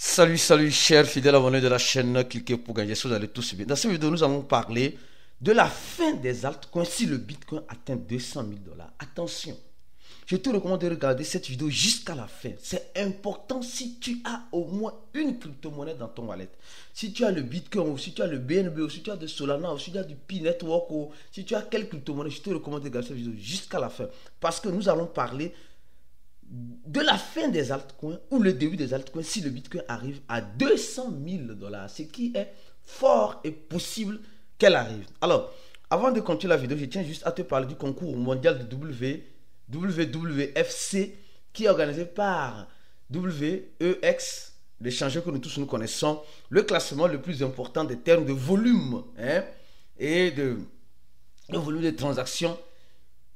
Salut, chers fidèles abonnés de la chaîne, cliquez pour gagner, vous allez tous bien. Dans cette vidéo, nous allons parler de la fin des altcoins si le Bitcoin atteint 200 000 $. Attention, je te recommande de regarder cette vidéo jusqu'à la fin. C'est important si tu as au moins une crypto-monnaie dans ton wallet. Si tu as le Bitcoin, ou si tu as le BNB, ou si tu as de Solana, ou si tu as du P-Network, ou si tu as quelle crypto-monnaie, je te recommande de regarder cette vidéo jusqu'à la fin. Parce que nous allons parler de la fin des altcoins ou le début des altcoins si le Bitcoin arrive à 200 000 $, ce qui est fort et possible qu'elle arrive. Alors, avant de continuer la vidéo, je tiens juste à te parler du concours mondial de WWFC qui est organisé par WEX, l'échangeur que nous tous nous connaissons, le classement le plus important des termes de volume et de volume de transactions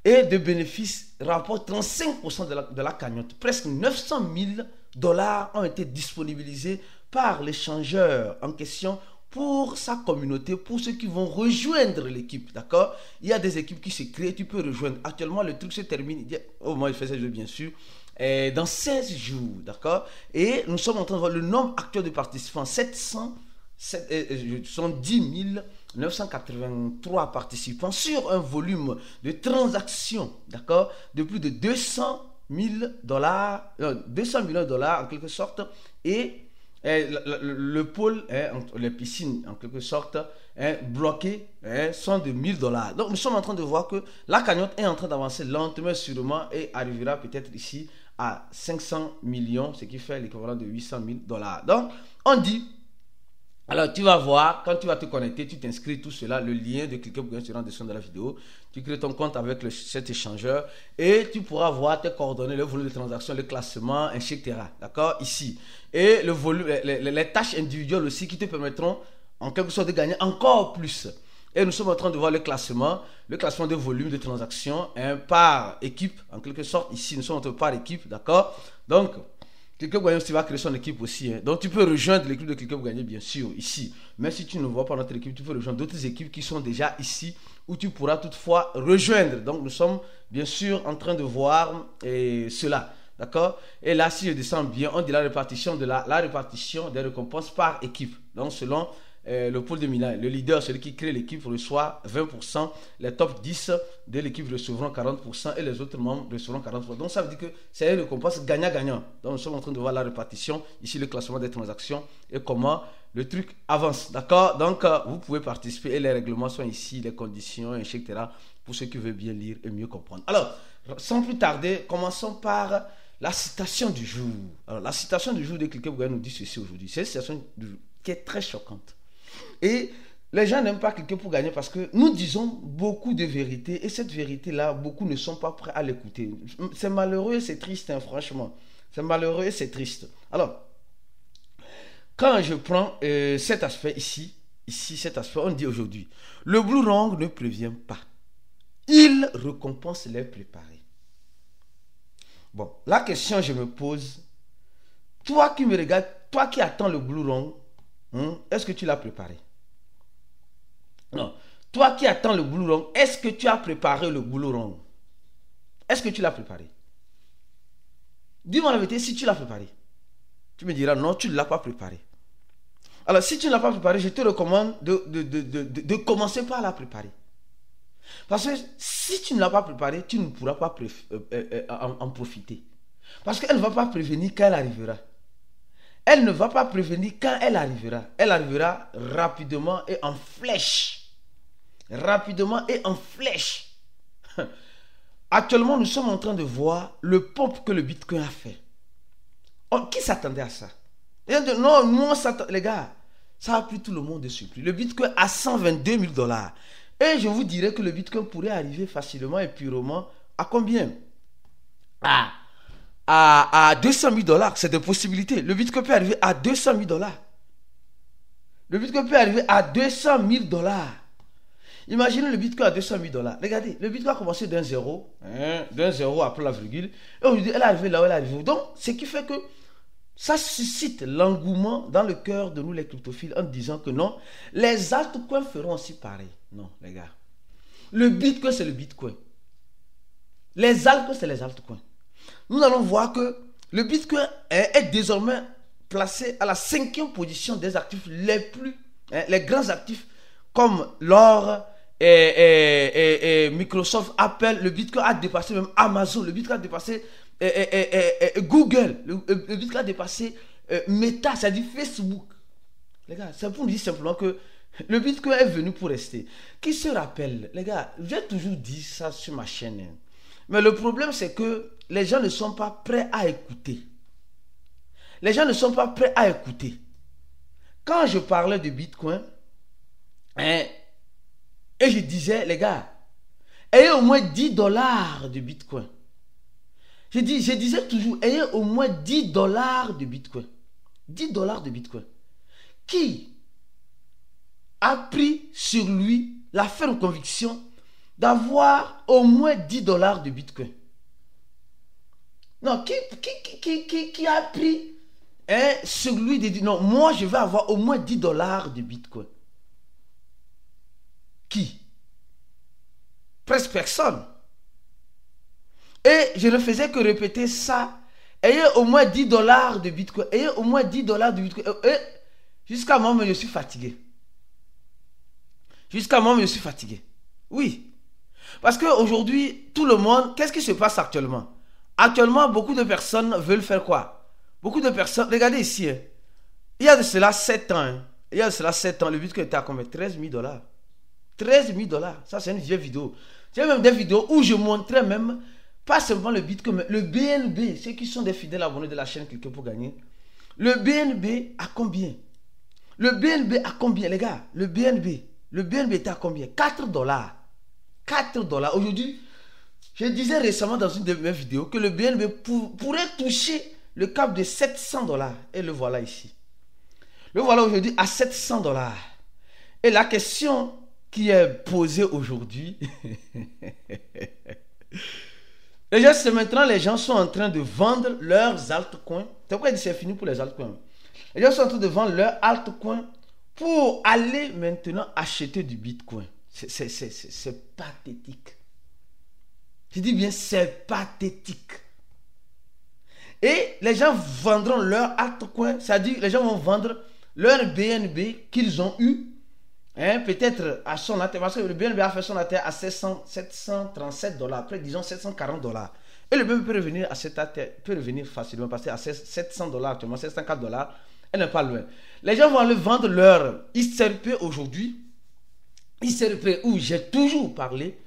et de bénéfices rapporte 35% de la cagnotte. Presque 900 000 $ ont été disponibilisés par l'échangeur en question pour sa communauté, pour ceux qui vont rejoindre l'équipe, d'accord? Il y a des équipes qui se créent, tu peux rejoindre. Actuellement, le truc se termine, au moins il fait ça, bien sûr, dans 16 jours, d'accord? Et nous sommes en train de voir le nombre actuel de participants, 710 983 participants sur un volume de transactions, d'accord, de plus de 200 000 $, 200 millions de dollars en quelque sorte, et le pôle, les piscines en quelque sorte, bloquées, sont de 1000 $. Donc nous sommes en train de voir que la cagnotte est en train d'avancer lentement, sûrement, et arrivera peut-être ici à 500 millions, ce qui fait l'équivalent de 800 000 $. Donc on dit, alors tu vas voir, quand tu vas te connecter, tu t'inscris, tout cela, le lien de cliquer pour sera en dessus de la vidéo, tu crées ton compte avec cet échangeur et tu pourras voir tes coordonnées, le volume de transactions, le classement, etc. D'accord, ici. Et le volume, les tâches individuelles aussi qui te permettront en quelque sorte de gagner encore plus. Et nous sommes en train de voir le classement de volume de transactions par équipe, en quelque sorte. Ici, nous sommes en train de par équipe, d'accord. Donc, Cliquez pour gagner, tu vas créer son équipe aussi. Donc, tu peux rejoindre l'équipe de Cliquez pour gagner, bien sûr, ici. Mais si tu ne vois pas notre équipe, tu peux rejoindre d'autres équipes qui sont déjà ici, où tu pourras toutefois rejoindre. Donc, nous sommes bien sûr en train de voir cela. D'accord? Et là, si je descends bien, on dit la répartition des récompenses par équipe. Donc, selon le pôle de Milan, le leader, celui qui crée l'équipe, reçoit 20%, les top 10 de l'équipe recevront 40% et les autres membres recevront 40%. Donc ça veut dire que c'est une récompense gagnant-gagnant. Donc nous sommes en train de voir la répartition, ici le classement des transactions et comment le truc avance. D'accord? Donc vous pouvez participer et les règlements sont ici, les conditions, etc. pour ceux qui veulent bien lire et mieux comprendre. Alors, sans plus tarder, commençons par la citation du jour. Alors, la citation du jour de Cliquez pour gagner nous dit ceci aujourd'hui. C'est une citation du jour qui est très choquante. Et les gens n'aiment pas cliquer pour gagner parce que nous disons beaucoup de vérités et cette vérité-là, beaucoup ne sont pas prêts à l'écouter. C'est malheureux, c'est triste, hein, franchement. C'est malheureux, c'est triste. Alors, quand je prends cet aspect ici, cet aspect, on dit aujourd'hui, le Blue Rong ne prévient pas. Il récompense les préparés. Bon, la question que je me pose, toi qui me regardes, toi qui attends le Blue Rong, est-ce que tu l'as préparé? Non. Toi qui attends le Blue Rong, est-ce que tu as préparé le Blue Rong? Est-ce que tu l'as préparé? Dis-moi la vérité, si tu l'as préparé. Tu me diras, non, tu ne l'as pas préparé. Alors, si tu ne l'as pas préparé, je te recommande de commencer par la préparer. Parce que si tu ne l'as pas préparé, tu ne pourras pas en profiter. Parce qu'elle ne va pas prévenir quand elle arrivera. Elle ne va pas prévenir quand elle arrivera. Elle arrivera rapidement et en flèche. Rapidement et en flèche. Actuellement, nous sommes en train de voir le pop que le Bitcoin a fait. Qui s'attendait à ça? Non, nous on s'attend. Les gars, ça a pris tout le monde de surprise. Le Bitcoin a 122 000 $. Et je vous dirais que le Bitcoin pourrait arriver facilement et purement à combien? À 200 000 $. C'est des possibilités. Le Bitcoin peut arriver à 200 000 $. Le Bitcoin peut arriver à 200 000 $. Imaginez le Bitcoin à 200 000 $. Regardez, le Bitcoin a commencé d'un zéro après la virgule. Et aujourd'hui, elle est arrivée là où elle est arrivée. Donc, ce qui fait que ça suscite l'engouement dans le cœur de nous les cryptophiles en disant que non, les altcoins feront aussi pareil. Non, les gars. Le Bitcoin, c'est le Bitcoin. Les altcoins, c'est les altcoins. Nous allons voir que le Bitcoin est désormais placé à la 5e position des actifs les plus, les grands actifs comme l'or et Microsoft, Apple. Le Bitcoin a dépassé même Amazon, le Bitcoin a dépassé Google, le Bitcoin a dépassé Meta, c'est-à-dire Facebook. Les gars, c'est pour dire simplement que le Bitcoin est venu pour rester. Qui se rappelle, les gars, j'ai toujours dit ça sur ma chaîne. Hein. Mais le problème, c'est que les gens ne sont pas prêts à écouter. Les gens ne sont pas prêts à écouter. Quand je parlais de Bitcoin, hein, et je disais, les gars, ayez au moins 10 dollars de Bitcoin. Je disais toujours, ayez au moins 10 dollars de Bitcoin. 10 dollars de Bitcoin. Qui a pris sur lui la ferme conviction d'avoir au moins 10 dollars de Bitcoin? Non, qui a pris sur lui de dire, non, moi je vais avoir au moins 10 dollars de Bitcoin? Qui? Presque personne. Et je ne faisais que répéter ça. Ayez au moins 10 dollars de Bitcoin. Ayez au moins 10 dollars de Bitcoin. Et jusqu'à moi, je suis fatigué. Jusqu'à moi, je suis fatigué. Oui. Parce qu'aujourd'hui, tout le monde, qu'est-ce qui se passe actuellement? Actuellement, beaucoup de personnes veulent faire quoi? Beaucoup de personnes, regardez ici. Hein. Il y a de cela 7 ans. Hein. Il y a de cela 7 ans, le Bitcoin était à combien? 13 000 dollars. 13 000 dollars. Ça, c'est une vieille vidéo. J'ai même des vidéos où je montrais même, pas seulement le Bitcoin, mais le BNB. Ceux qui sont des fidèles abonnés de la chaîne Cliquez pour gagner. Le BNB à combien? Le BNB à combien, les gars? Le BNB était à combien? 4 dollars. 4 dollars. Aujourd'hui, je disais récemment dans une de mes vidéos que le BNB pourrait toucher le cap de 700 dollars. Et le voilà ici. Le voilà aujourd'hui à 700 dollars. Et la question qui est posée aujourd'hui, maintenant les gens sont en train de vendre leurs altcoins. C'est pourquoi c'est fini pour les altcoins. Les gens sont en train de vendre leurs altcoins pour aller maintenant acheter du Bitcoin. C'est pathétique. Je dis bien, c'est pathétique. Et les gens vendront leur altcoin, c'est-à-dire les gens vont vendre leur BNB qu'ils ont eu, hein, peut-être à son atteinte, parce que le BNB a fait son atteinte à 737 dollars, après disons 740 dollars. Et le BNB peut revenir à cette atteinte, peut revenir facilement, parce qu'à 700 dollars actuellement, 704 dollars, elle n'est pas loin. Les gens vont aller vendre leur XRP aujourd'hui. XRP où j'ai toujours parlé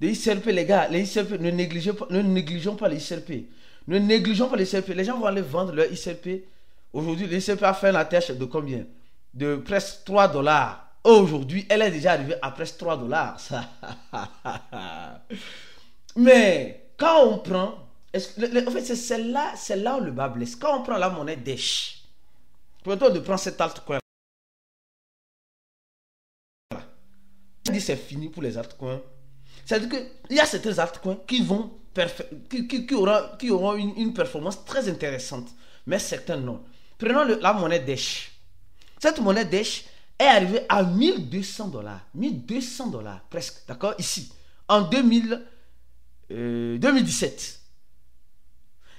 de XRP, les gars, les XRP, ne négligeons pas les XRP. Ne négligeons pas les XRP. Les gens vont aller vendre leur XRP. Aujourd'hui, le XRP a fait la tâche de combien? De presque 3 dollars. Aujourd'hui, elle est déjà arrivée à presque 3 dollars. Mais quand on prend, en fait, c'est là où le bas blesse. Quand on prend la monnaie Dash, plutôt de prendre cet altcoin. Dit c'est fini pour les altcoins. C'est-à-dire qu'il y a certains altcoins qui auront une performance très intéressante, mais certains non. Prenons la monnaie Dash. Cette monnaie Dash est arrivée à 1200 dollars. 1200 dollars presque, d'accord, ici, en 2017.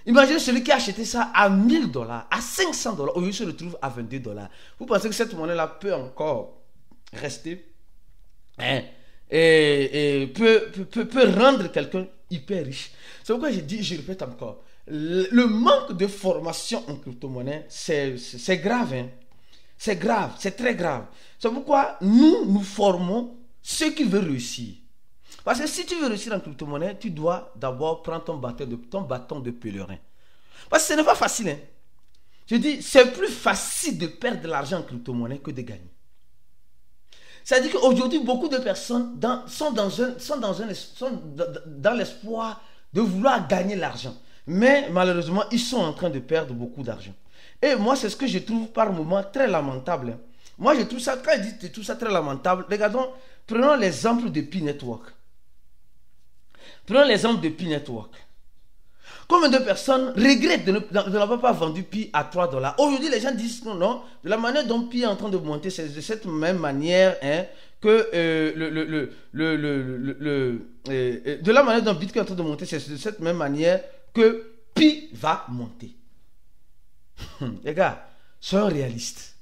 Imaginez celui qui a acheté ça à 1000 dollars, à 500 dollars, aujourd'hui se retrouve à 22 dollars. Vous pensez que cette monnaie-là peut encore rester, hein, et peut rendre quelqu'un hyper riche? C'est pourquoi je répète encore, le manque de formation en crypto-monnaie, c'est grave. Hein. C'est grave, c'est très grave. C'est pourquoi nous formons ceux qui veulent réussir. Parce que si tu veux réussir en crypto-monnaie, tu dois d'abord prendre ton bâton de pèlerin. Parce que ce n'est pas facile. Hein. Je dis, c'est plus facile de perdre de l'argent en crypto-monnaie que de gagner. C'est-à-dire qu'aujourd'hui, beaucoup de personnes sont dans l'espoir de vouloir gagner l'argent. Mais malheureusement, ils sont en train de perdre beaucoup d'argent. Et moi, c'est ce que je trouve par moments très lamentable. Hein. Moi, je trouve ça, quand je dis tout ça très lamentable, regardons, prenons l'exemple de Pi Network. Prenons l'exemple de Pi Network. Combien de personnes regrettent de n'avoir pas vendu Pi à 3 dollars? Aujourd'hui, les gens disent non, de la manière dont Pi est en train de monter, c'est de cette même manière, hein, que de la manière dont Bitcoin est en train de monter, c'est de cette même manière que Pi va monter. Les gars, Soyons réalistes.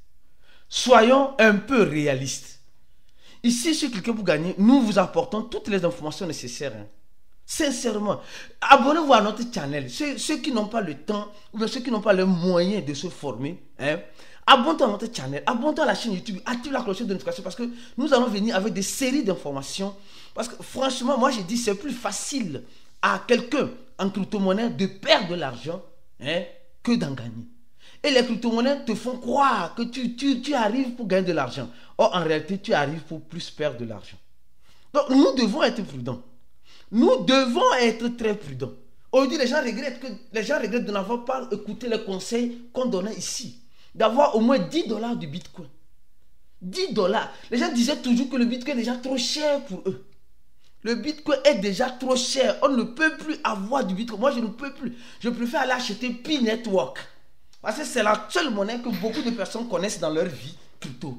Soyons un peu réalistes. Ici, sur Cliquez pour gagner, nous vous apportons toutes les informations nécessaires. Hein. Sincèrement, abonnez-vous à notre channel. Ceux qui n'ont pas le temps, ou bien ceux qui n'ont pas les moyens de se former, hein, abonne-toi à notre channel, abonne-toi à la chaîne YouTube, active la cloche de notification parce que nous allons venir avec des séries d'informations. Parce que franchement, moi j'ai dit c'est plus facile à quelqu'un en crypto-monnaie de perdre de l'argent, hein, que d'en gagner. Et les crypto-monnaies te font croire que tu arrives pour gagner de l'argent. Or, en réalité, tu arrives pour plus perdre de l'argent. Donc, nous devons être prudents. Nous devons être très prudents. Aujourd'hui, les gens regrettent de n'avoir pas écouté les conseils qu'on donnait ici. D'avoir au moins $10 du Bitcoin. $10. Les gens disaient toujours que le Bitcoin est déjà trop cher pour eux. Le Bitcoin est déjà trop cher. On ne peut plus avoir du Bitcoin. Moi, je ne peux plus. Je préfère aller acheter P-Network. Parce que c'est la seule monnaie que beaucoup de personnes connaissent dans leur vie crypto.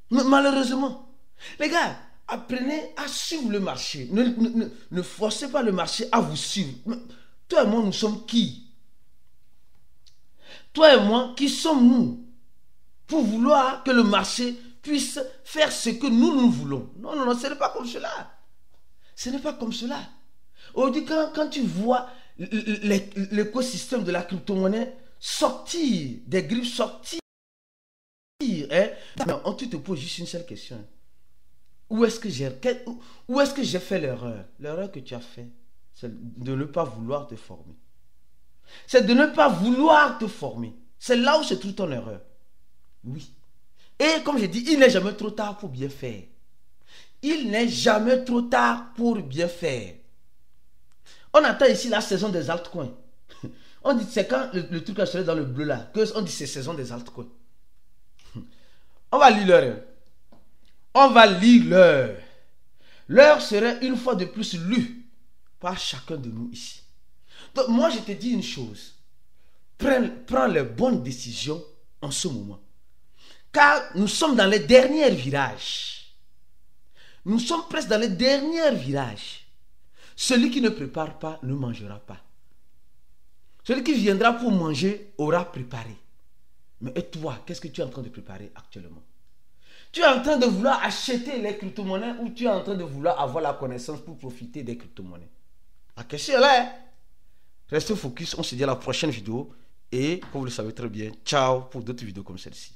Mais malheureusement, les gars, apprenez à suivre le marché. Ne forcez pas le marché à vous suivre. Toi et moi, nous sommes qui? Toi et moi, qui sommes-nous pour vouloir que le marché puisse faire ce que nous voulons? Non, non, non, ce n'est pas comme cela. Ce n'est pas comme cela. Aujourd'hui, quand tu vois l'écosystème de la crypto-monnaie sortir, des griffes sortir, hein, tu te poses juste une seule question. Où est-ce que j'ai fait l'erreur? L'erreur que tu as fait, c'est de ne pas vouloir te former. C'est de ne pas vouloir te former. C'est là où se trouve ton erreur. Oui. Et comme je dis, il n'est jamais trop tard pour bien faire. Il n'est jamais trop tard pour bien faire. On attend ici la saison des altcoins. On dit, c'est quand le truc a serré dans le bleu là, on dit c'est saison des altcoins. On va lire l'heure. On va lire l'heure. L'heure serait une fois de plus lue par chacun de nous ici. Donc moi je te dis une chose. Prends les bonnes décisions en ce moment. Car nous sommes dans les derniers virages. Nous sommes presque dans les derniers virages. Celui qui ne prépare pas ne mangera pas. Celui qui viendra pour manger aura préparé. Mais et toi, qu'est-ce que tu es en train de préparer actuellement? Tu es en train de vouloir acheter les crypto-monnaies ou tu es en train de vouloir avoir la connaissance pour profiter des crypto-monnaies? La question est là. Hein? Restez focus, on se dit à la prochaine vidéo. Et comme vous le savez très bien, ciao pour d'autres vidéos comme celle-ci.